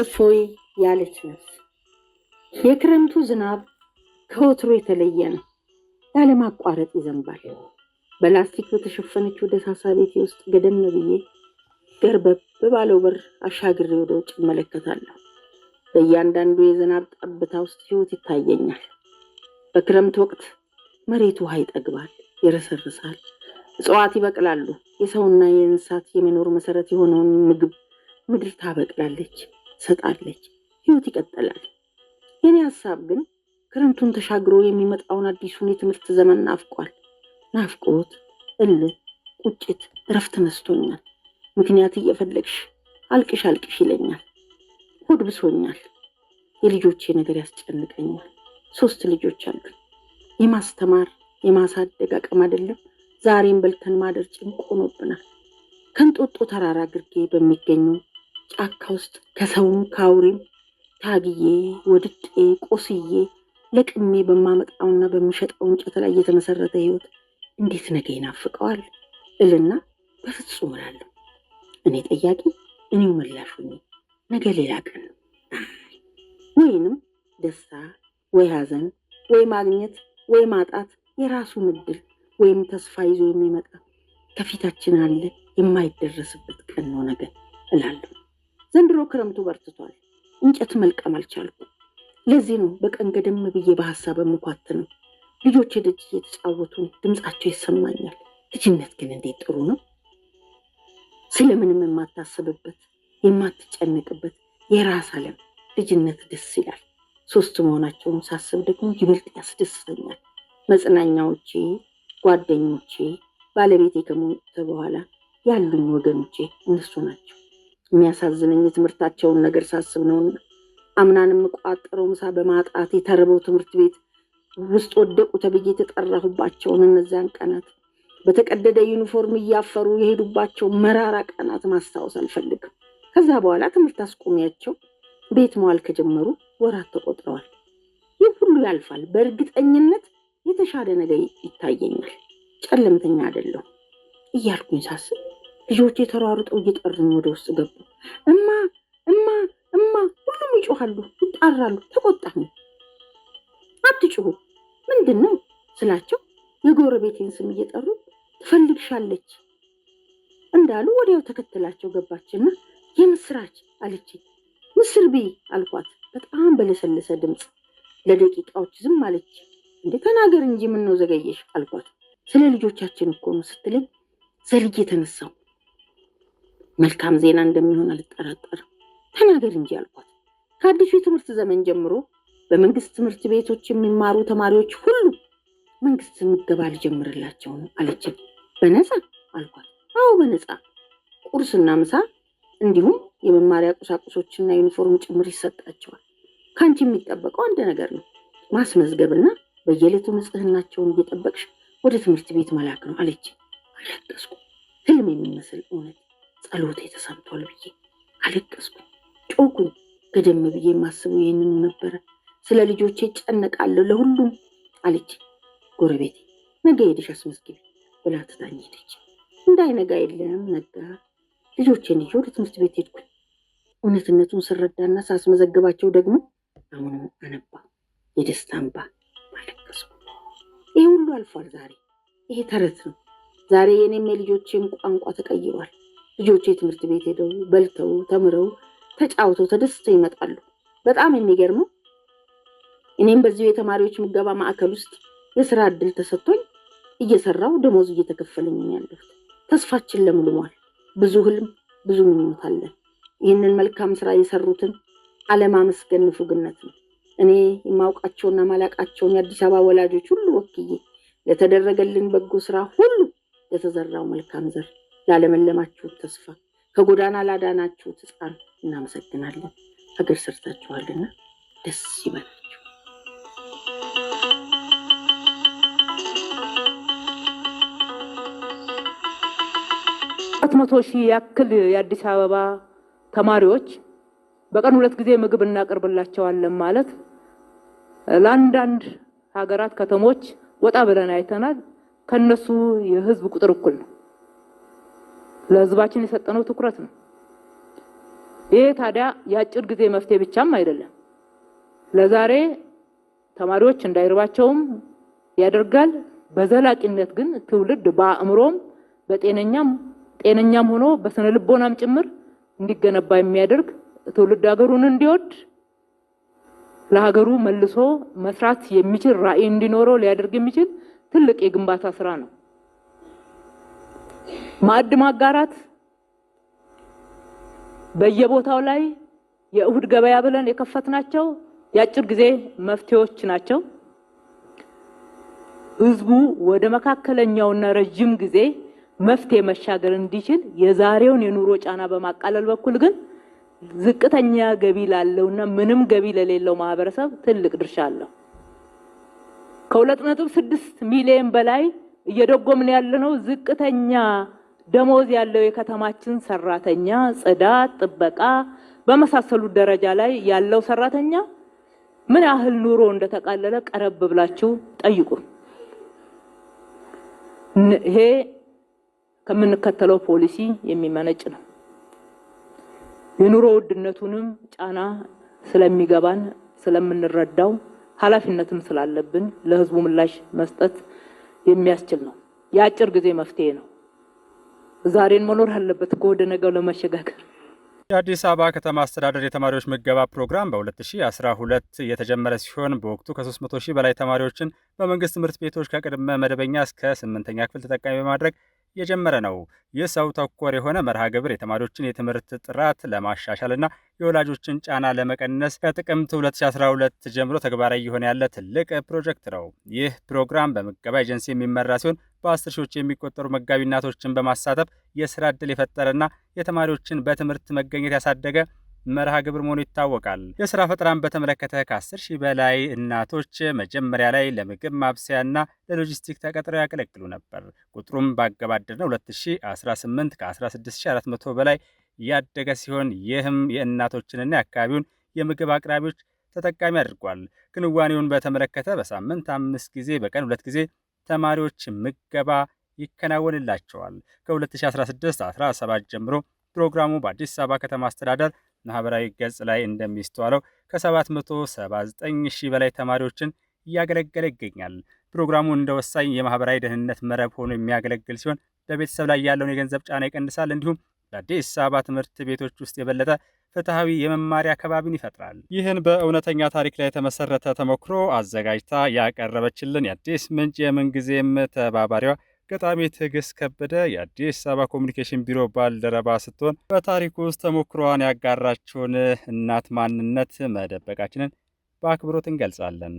እፎይ ያለች ነፍስ። የክረምቱ ዝናብ ከወትሮ የተለየ ነው። ያለማቋረጥ ይዘንባል። በላስቲክ በተሸፈነችው ደሳሳ ቤቴ ውስጥ ገደም ብዬ ገርበብ ባለው በር አሻግሬ ወደ ውጭ እመለከታለሁ። በእያንዳንዱ የዝናብ ጠብታ ውስጥ ህይወት ይታየኛል። በክረምት ወቅት መሬቱ ውሃ ይጠግባል፣ ይረሰርሳል፣ እጽዋት ይበቅላሉ። የሰውና የእንስሳት የመኖር መሰረት የሆነውን ምግብ ምድር ታበቅላለች፣ ሰጣለች፣ ህይወት ይቀጥላል። የኔ ሀሳብ ግን ክረምቱን ተሻግሮ የሚመጣውን አዲሱን የትምህርት ዘመን ናፍቋል። ናፍቆት፣ እልህ፣ ቁጭት፣ እረፍት ነስቶኛል። ምክንያት እየፈለግሽ አልቅሽ አልቅሽ ይለኛል። ሆድ ብሶኛል። የልጆቼ ነገር ያስጨንቀኛል። 3 ልጆች አሉ። የማስተማር የማሳደግ አቅም አይደለም ዛሬም በልተን ማደር ጭንቅ ሆኖብናል። ከንጦጦ ተራራ ግርጌ በሚገኘው ጫካ ውስጥ ከሰውም ከአውሬም ታግዬ ወድቄ ቆስዬ ለቅሜ በማመጣውና በምሸጠው እንጨት ላይ የተመሰረተ ህይወት እንዴት ነገ ይናፍቀዋል እልና በፍጹም እላለሁ። እኔ ጠያቂ እኔው መላሹ ነኝ። ነገ ሌላ ቀን ነው። ወይንም ደስታ ወይ ሀዘን ወይ ማግኘት ወይ ማጣት የራሱን እድል ወይም ተስፋ ይዞ የሚመጣ ከፊታችን አለ የማይደረስበት ቀን ነው ነገ እላለሁ። ዘንድሮ ክረምቱ በርትቷል። እንጨት መልቀም አልቻልኩም። ለዚህ ነው በቀን ገደም ብዬ በሀሳብ የምኳትነው። ልጆች ደጅ እየተጫወቱ ድምጻቸው ይሰማኛል። ልጅነት ግን እንዴት ጥሩ ነው! ስለምንም የማታስብበት የማትጨነቅበት የራስ ዓለም ልጅነት ደስ ይላል። 3 መሆናቸውን ሳስብ ደግሞ ይበልጥ ያስደስተኛል። መጽናኛዎቼ፣ ጓደኞቼ፣ ባለቤቴ ከሞተ በኋላ ያሉኝ ወገኖቼ እነሱ ናቸው። የሚያሳዝነኝ የትምህርታቸውን ነገር ሳስብ ነውና አምናንም ቋጠረው ምሳ በማጣት የተረበው ትምህርት ቤት ውስጥ ወደቁ ተብዬ የተጠራሁባቸውን እነዚያን ቀናት በተቀደደ ዩኒፎርም እያፈሩ የሄዱባቸው መራራ ቀናት ማስታወስ አልፈልግም። ከዛ በኋላ ትምህርት አስቆሚያቸው ቤት መዋል ከጀመሩ ወራት ተቆጥረዋል። ይህ ሁሉ ያልፋል። በእርግጠኝነት የተሻለ ነገር ይታየኛል። ጨለምተኛ አይደለሁ እያልኩኝ ሳስብ ልጆቼ ተሯሩጠው እየጠሩኝ ወደ ውስጥ ገቡ። እማ እማ እማ ሁሉም ይጮሃሉ፣ ይጣራሉ። ተቆጣኝ። አትጩሁ ምንድን ነው ስላቸው የጎረቤቴን ስም እየጠሩ ትፈልግሻለች እንዳሉ ወዲያው ተከትላቸው ገባችና የምስራች አለችኝ። ምስር ብይ አልኳት በጣም በለሰለሰ ድምፅ። ለደቂቃዎች ዝም አለች። እንዴ ተናገር እንጂ ምን ነው ዘገየሽ አልኳት። ስለ ልጆቻችን እኮ ነው ስትለኝ ዘልዬ ተነሳው። መልካም ዜና እንደሚሆን አልጠራጠርም። ተናገር እንጂ አልኳት። ከአዲሱ የትምህርት ዘመን ጀምሮ በመንግስት ትምህርት ቤቶች የሚማሩ ተማሪዎች ሁሉ መንግስት ምገባ ሊጀምርላቸው ነው አለችኝ። በነፃ አልኳት። አዎ በነፃ ቁርስና ምሳ እንዲሁም የመማሪያ ቁሳቁሶችና ዩኒፎርም ጭምር ይሰጣቸዋል። ካንቺ የሚጠበቀው አንድ ነገር ነው፣ ማስመዝገብና በየዕለቱ ንጽህናቸውን እየጠበቅሽ ወደ ትምህርት ቤት መላክ ነው አለችኝ። አለቀስኩ። ህልም የሚመስል እውነት ጸሎቴ ተሰምቷል ብዬ አለቀስኩ። ጮኩኝ። ገደም ብዬ የማስበው ይህንኑ ነበረ። ስለ ልጆቼ ጨነቃለሁ ለሁሉም አለችኝ። ጎረቤቴ ነገ ሄደሽ አስመዝግቢ ብላ ትታኝ ሄደች። እንዳይነጋ የለም ነጋ። ልጆቼን ይዤ ወደ ትምህርት ቤት ሄድኩኝ። እውነትነቱን ስረዳና ሳስመዘግባቸው ደግሞ አሁንም አነባ፣ የደስታ እንባ አለቀስኩ። ይሄ ሁሉ አልፏል። ዛሬ ይሄ ተረት ነው። ዛሬ የኔም የልጆቼም ቋንቋ ተቀይሯል። ልጆቼ ትምህርት ቤት ሄደው በልተው ተምረው ተጫውተው ተደስተው ይመጣሉ። በጣም የሚገርመው እኔም በዚሁ የተማሪዎች ምገባ ማዕከል ውስጥ የስራ እድል ተሰጥቶኝ እየሰራው ደሞዝ እየተከፈለኝ ነው ያለሁት። ተስፋችን ለምልሟል። ብዙ ህልም ብዙ ምኞት አለን። ይህንን መልካም ስራ የሰሩትን አለማመስገን ንፉግነት ነው። እኔ የማውቃቸውና ማላቃቸውን የአዲስ አበባ ወላጆች ሁሉ ወክዬ ለተደረገልን በጎ ስራ ሁሉ ለተዘራው መልካም ዘር ላለመለማችሁት ተስፋ ከጎዳና ላዳናችሁት ህፃን እናመሰግናለን። ሀገር ሰርታችኋልና ደስ ይበላችሁ። 400,000 ያክል የአዲስ አበባ ተማሪዎች በቀን 2 ጊዜ ምግብ እናቀርብላቸዋለን ማለት ለአንዳንድ ሀገራት ከተሞች ወጣ ብለን አይተናል። ከነሱ የህዝብ ቁጥር እኩል ነው። ለህዝባችን የሰጠነው ትኩረት ነው። ይሄ ታዲያ የአጭር ጊዜ መፍትሄ ብቻም አይደለም። ለዛሬ ተማሪዎች እንዳይርባቸውም ያደርጋል። በዘላቂነት ግን ትውልድ በአእምሮም ጤነኛም ሆኖ በስነ ልቦናም ጭምር እንዲገነባ የሚያደርግ ትውልድ ሀገሩን እንዲወድ ለሀገሩ መልሶ መስራት የሚችል ራዕይ እንዲኖረው ሊያደርግ የሚችል ትልቅ የግንባታ ስራ ነው። ማዕድ ማጋራት በየቦታው ላይ የእሁድ ገበያ ብለን የከፈትናቸው የአጭር ጊዜ መፍትሄዎች ናቸው። ህዝቡ ወደ መካከለኛውና ረጅም ጊዜ መፍትሄ መሻገር እንዲችል የዛሬውን የኑሮ ጫና በማቃለል በኩል ግን ዝቅተኛ ገቢ ላለውና ምንም ገቢ ለሌለው ማህበረሰብ ትልቅ ድርሻ አለው። ከ2.6 ሚሊዮን በላይ እየደጎምን ያለነው ዝቅተኛ ደሞዝ ያለው የከተማችን ሰራተኛ፣ ጽዳት፣ ጥበቃ በመሳሰሉት ደረጃ ላይ ያለው ሰራተኛ ምን ያህል ኑሮ እንደተቃለለ ቀረብ ብላችሁ ጠይቁ። ይሄ ከምንከተለው ፖሊሲ የሚመነጭ ነው። የኑሮ ውድነቱንም ጫና ስለሚገባን ስለምንረዳው ኃላፊነትም ስላለብን ለህዝቡ ምላሽ መስጠት የሚያስችል ነው። የአጭር ጊዜ መፍትሄ ነው። ዛሬን መኖር አለበት ወደ ነገው ለመሸጋገር። የአዲስ አበባ ከተማ አስተዳደር የተማሪዎች ምገባ ፕሮግራም በ2012 የተጀመረ ሲሆን በወቅቱ ከ300 ሺህ በላይ ተማሪዎችን በመንግስት ትምህርት ቤቶች ከቅድመ መደበኛ እስከ 8ኛ ክፍል ተጠቃሚ በማድረግ የጀመረ ነው። ይህ ሰው ተኮር የሆነ መርሃ ግብር የተማሪዎችን የትምህርት ጥራት ለማሻሻልና የወላጆችን ጫና ለመቀነስ ከጥቅምት 2012 ጀምሮ ተግባራዊ የሆነ ያለ ትልቅ ፕሮጀክት ነው። ይህ ፕሮግራም በምገባ ኤጀንሲ የሚመራ ሲሆን በ10 ሺዎች የሚቆጠሩ መጋቢ እናቶችን በማሳተፍ የስራ ዕድል የፈጠረና የተማሪዎችን በትምህርት መገኘት ያሳደገ መርሃ ግብር መሆኑ ይታወቃል። የስራ ፈጠራን በተመለከተ ከ10 ሺህ በላይ እናቶች መጀመሪያ ላይ ለምግብ ማብሰያና ለሎጂስቲክ ተቀጥረው ያገለግሉ ነበር። ቁጥሩም ባገባደድነው 2018 ከ16400 በላይ ያደገ ሲሆን ይህም የእናቶችንና የአካባቢውን የምግብ አቅራቢዎች ተጠቃሚ አድርጓል። ክንዋኔውን በተመለከተ በሳምንት 5 ጊዜ በቀን 2 ጊዜ ተማሪዎች ምገባ ይከናወንላቸዋል። ከ2016-17 ጀምሮ ፕሮግራሙ በአዲስ አበባ ከተማ አስተዳደር ማህበራዊ ገጽ ላይ እንደሚስተዋለው ከ779 ሺህ በላይ ተማሪዎችን እያገለገለ ይገኛል። ፕሮግራሙ እንደ ወሳኝ የማህበራዊ ደህንነት መረብ ሆኖ የሚያገለግል ሲሆን በቤተሰብ ላይ ያለውን የገንዘብ ጫና ይቀንሳል። እንዲሁም በአዲስ አበባ ትምህርት ቤቶች ውስጥ የበለጠ ፍትሐዊ የመማሪያ አካባቢን ይፈጥራል። ይህን በእውነተኛ ታሪክ ላይ የተመሰረተ ተሞክሮ አዘጋጅታ ያቀረበችልን የአዲስ ምንጭ የምንጊዜም ተባባሪዋ ገጣሚ ትዕግስት ከበደ የአዲስ አበባ ኮሚኒኬሽን ቢሮ ባልደረባ ስትሆን በታሪኩ ውስጥ ተሞክሮዋን ያጋራችውን እናት ማንነት መደበቃችንን በአክብሮት እንገልጻለን።